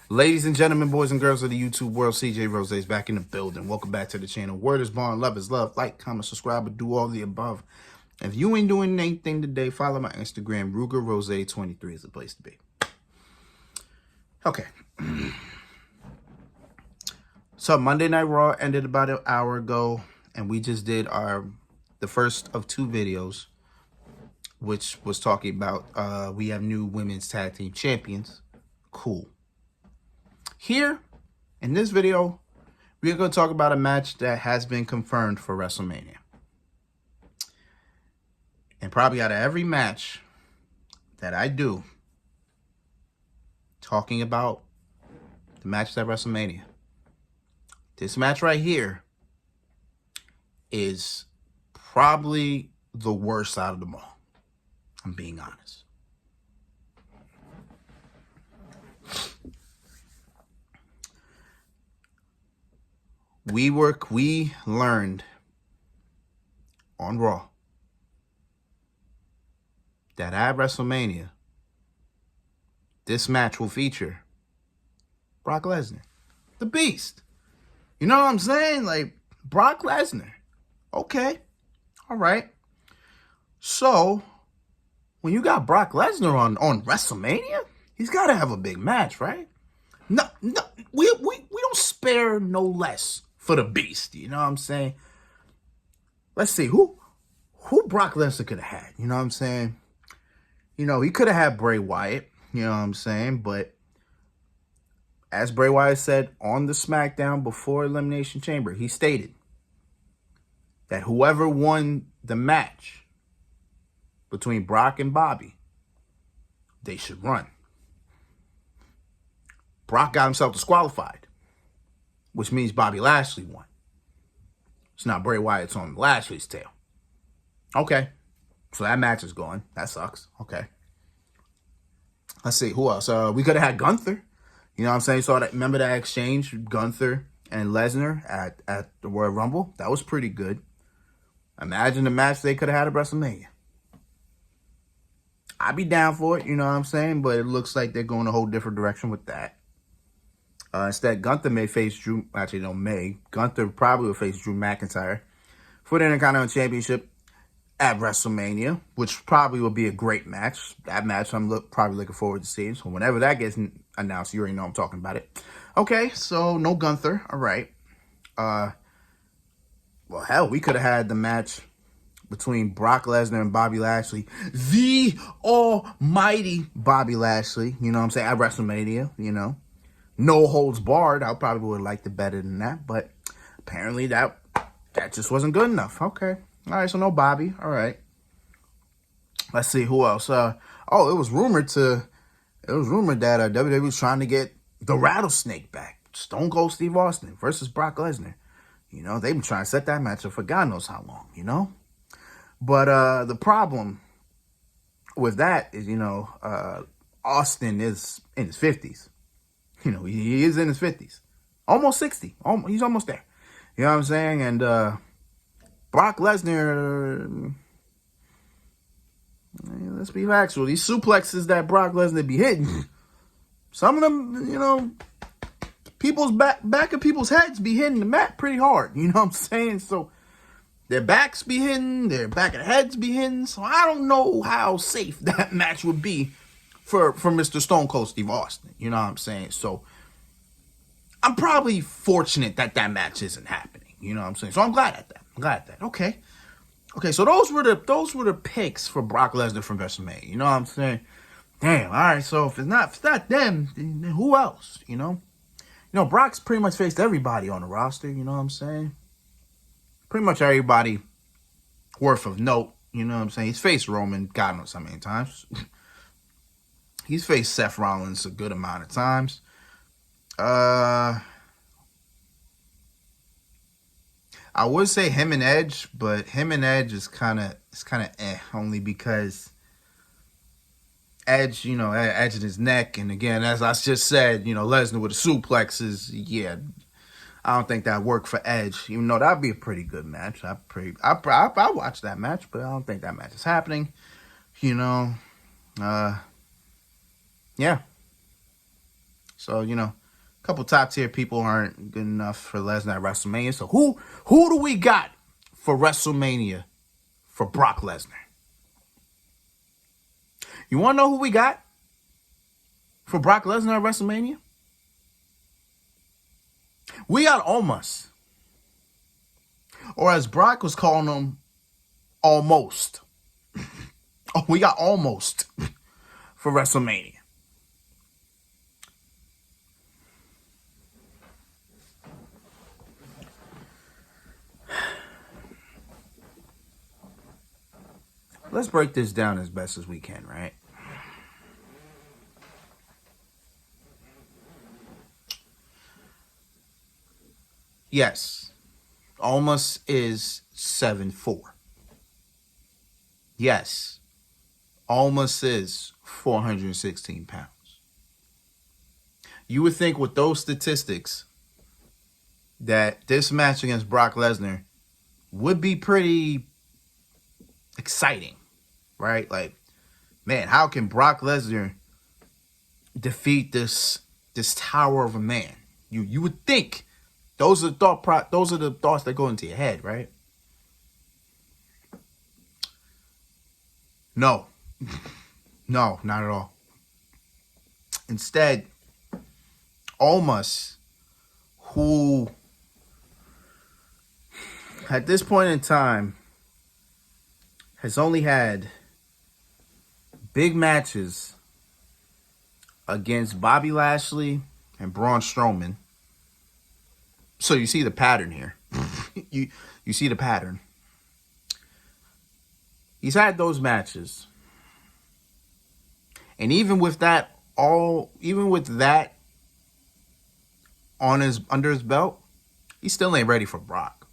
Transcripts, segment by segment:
Ladies and gentlemen, boys and girls of the YouTube world, CJ Rose is back in the building. Welcome back to the channel. Word is bond, love is love. Like, comment, subscribe, and do all the above. If you ain't doing anything today, follow my Instagram. RugerRose23 is the place to be. Okay. So Monday Night Raw ended about an hour ago, and we just did the first of two videos, which was talking about we have new women's tag team champions. Cool. Here, in this video, we're going to talk about a match that has been confirmed for WrestleMania. And probably out of every match that I do, talking about the match at WrestleMania, this match right here is probably the worst out of them all. I'm being honest. We learned on Raw that at WrestleMania, this match will feature Brock Lesnar, the Beast. You know what I'm saying? Like, Brock Lesnar. Okay. All right. So, when you got Brock Lesnar on WrestleMania, he's got to have a big match, right? No, we don't spare no less for the Beast. You know what I'm saying? Let's see, who Brock Lesnar could have had. You know what I'm saying? You know, he could have had Bray Wyatt. You know what I'm saying? But as Bray Wyatt said on the SmackDown before Elimination Chamber, he stated that whoever won the match between Brock and Bobby, they should run. Brock got himself disqualified, which means Bobby Lashley won. It's not Bray Wyatt's on Lashley's tail. Okay. So that match is gone. That sucks. Okay. Let's see. Who else? We could have had Gunther. You know what I'm saying? So remember that exchange, Gunther and Lesnar at the Royal Rumble? That was pretty good. Imagine the match they could have had at WrestleMania. I'd be down for it, you know what I'm saying? But it looks like they're going a whole different direction with that. Instead, Gunther may face Drew. Actually, no, Gunther probably will face Drew McIntyre for the Intercontinental Championship at WrestleMania, which probably will be a great match. That match I'm probably looking forward to seeing. So whenever that gets announced, you already know I'm talking about it. Okay, so no Gunther. All right. Well, hell, we could have had the match between Brock Lesnar and Bobby Lashley. The almighty Bobby Lashley. You know what I'm saying? At WrestleMania, you know. No holds barred. I probably would have liked it better than that. But apparently that just wasn't good enough. Okay. All right, so no Bobby. All right. Let's see who else. It was rumored that WWE was trying to get the Rattlesnake back. Stone Cold Steve Austin versus Brock Lesnar. You know, they've been trying to set that match up for God knows how long, you know? But the problem with that is, you know, Austin is in his 50s. You know, he is in his 50s. Almost 60. He's almost there. You know what I'm saying? And Brock Lesnar, let's be factual. These suplexes that Brock Lesnar be hitting, some of them, you know, people's back of people's heads be hitting the mat pretty hard. You know what I'm saying? So their backs be hitting, their back of the heads be hitting. So I don't know how safe that match would be for Mr. Stone Cold Steve Austin. You know what I'm saying? So I'm probably fortunate that match isn't happening. You know what I'm saying? So I'm glad at that. Okay. So those were the picks for Brock Lesnar from WrestleMania. You know what I'm saying? Damn. All right. So if it's not them, then who else? You know, Brock's pretty much faced everybody on the roster. You know what I'm saying? Pretty much everybody worth of note. You know what I'm saying? He's faced Roman God knows how many times. He's faced Seth Rollins a good amount of times. I would say him and Edge, but him and Edge is kind of only because Edge, you know, Edge in his neck, and again, as I just said, you know, Lesnar with the suplexes, yeah, I don't think that worked for Edge, even though that'd be a pretty good match. I watch that match, but I don't think that match is happening. You know, yeah. So, a couple top tier people aren't good enough for Lesnar at WrestleMania. So who do we got for WrestleMania for Brock Lesnar? You want to know who we got for Brock Lesnar at WrestleMania? We got Omos. Or as Brock was calling him, almost. Oh, we got almost for WrestleMania. Let's break this down as best as we can, right? Yes, Omos is 7'4". Yes, Omos is 416 pounds. You would think with those statistics that this match against Brock Lesnar would be pretty exciting, right? Like, man, how can Brock Lesnar defeat this tower of a man? You would think those are the thoughts that go into your head, right? No. No, not at all. Instead, Omos, who at this point in time has only had big matches against Bobby Lashley and Braun Strowman. So you see the pattern here. you see the pattern. He's had those matches. And even with that under his belt, he still ain't ready for Brock.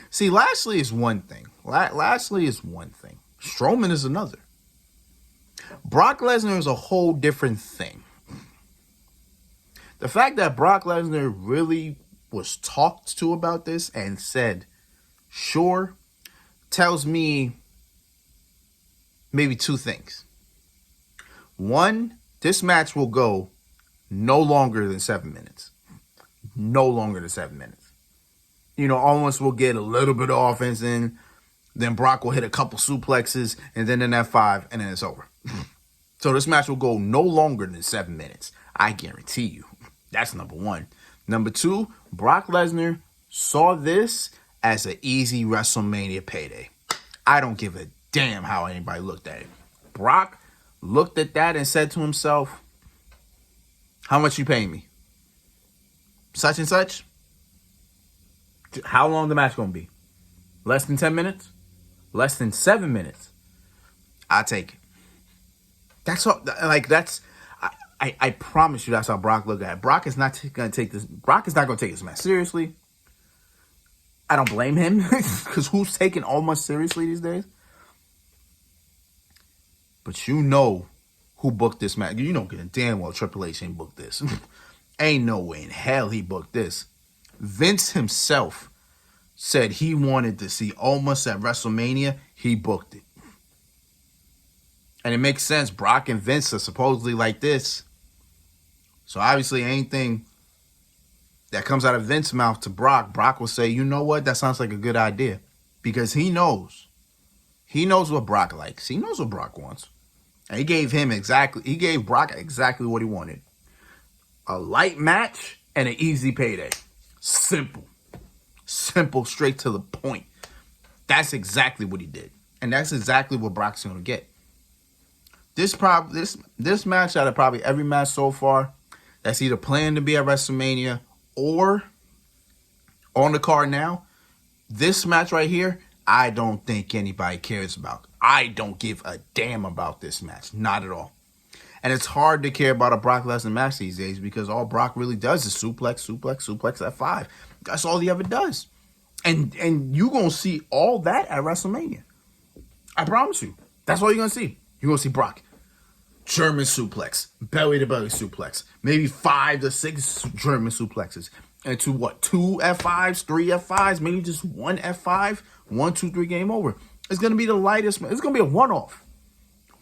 See, Lashley is one thing. Lashley is one thing. Strowman is another. Brock Lesnar is a whole different thing. The fact that Brock Lesnar really was talked to about this and said, sure, tells me maybe two things. One, this match will go no longer than 7 minutes. No longer than 7 minutes. Almost will get a little bit of offense in, then Brock will hit a couple suplexes, and then an F5, and then it's over. So this match will go no longer than 7 minutes. I guarantee you. That's number one. Number two, Brock Lesnar saw this as an easy WrestleMania payday. I don't give a damn how anybody looked at it. Brock looked at that and said to himself, how much you paying me? Such and such? How long the match going to be? Less than 10 minutes? Less than 7 minutes? I take it. That's all. I promise you that's how Brock looked at it. Brock is not going to take this. Brock is not going to take this match seriously. I don't blame him because who's taking Omos seriously these days? But you know who booked this match. You know damn well Triple H ain't booked this. Ain't no way in hell he booked this. Vince himself said he wanted to see Omos at WrestleMania. He booked it. And it makes sense. Brock and Vince are supposedly like this. So obviously anything that comes out of Vince's mouth to Brock, Brock will say, you know what? That sounds like a good idea. Because he knows. He knows what Brock likes. He knows what Brock wants. And he gave Brock exactly what he wanted. A light match and an easy payday. Simple. Simple, straight to the point. That's exactly what he did. And that's exactly what Brock's going to get. This match out of probably every match so far that's either planned to be at WrestleMania or on the card now, this match right here, I don't think anybody cares about. I don't give a damn about this match. Not at all. And it's hard to care about a Brock Lesnar match these days because all Brock really does is suplex F5. That's all he ever does. And you're going to see all that at WrestleMania. I promise you. That's all you're going to see. You're going to see Brock. German suplex. Belly-to-belly suplex. Maybe 5 to 6 German suplexes. And to what? 2 F5s? 3 F5s? Maybe just 1 F5? 1, 2, 3, game over. It's going to be the lightest. It's going to be a one-off.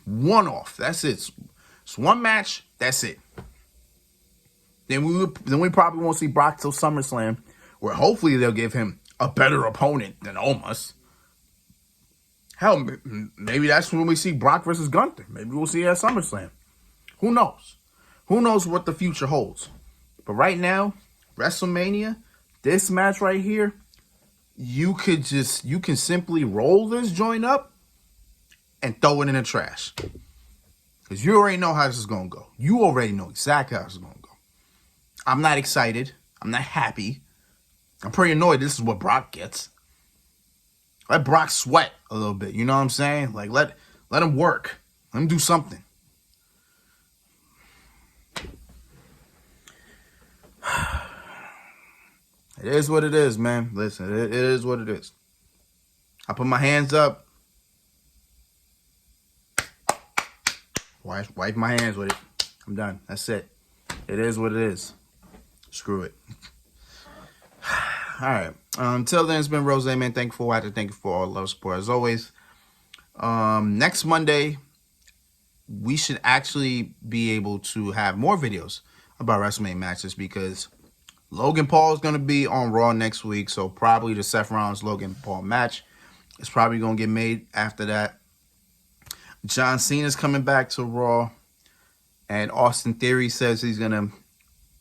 One-off. That's it. It's one match. That's it. Then we probably won't see Brock till SummerSlam, where hopefully they'll give him a better opponent than Omos. Hell, maybe that's when we see Brock versus Gunther. Maybe we'll see it at SummerSlam. Who knows? Who knows what the future holds? But right now, WrestleMania, this match right here, you can simply roll this joint up and throw it in the trash. Because you already know how this is going to go. You already know exactly how this is going to go. I'm not excited. I'm not happy. I'm pretty annoyed this is what Brock gets. Let Brock sweat a little bit. You know what I'm saying? Like, let him work. Let him do something. It is what it is, man. Listen, it is what it is. I put my hands up. Wipe my hands with it. I'm done. That's it. It is what it is. Screw it. All right. Until then, it's been Rose, man. Thank you for watching. Thank you for all the love, support. As always, next Monday, we should actually be able to have more videos about WrestleMania matches because Logan Paul is going to be on Raw next week. So probably the Seth Rollins-Logan Paul match is probably going to get made after that. John Cena's coming back to Raw. And Austin Theory says he's going to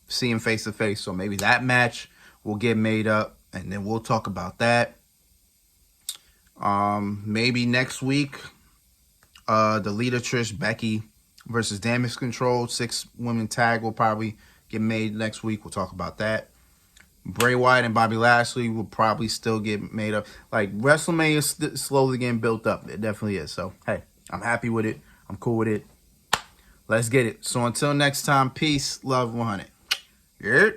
see him face to face. So maybe that match will get made up. And then we'll talk about that. Maybe next week, the Lita, Trish, Becky versus Damage Control 6-women tag will probably get made next week. We'll talk about that. Bray Wyatt and Bobby Lashley will probably still get made up. Like, WrestleMania is slowly getting built up. It definitely is. So, hey, I'm happy with it. I'm cool with it. Let's get it. So, until next time, peace, love, 100. Yeah.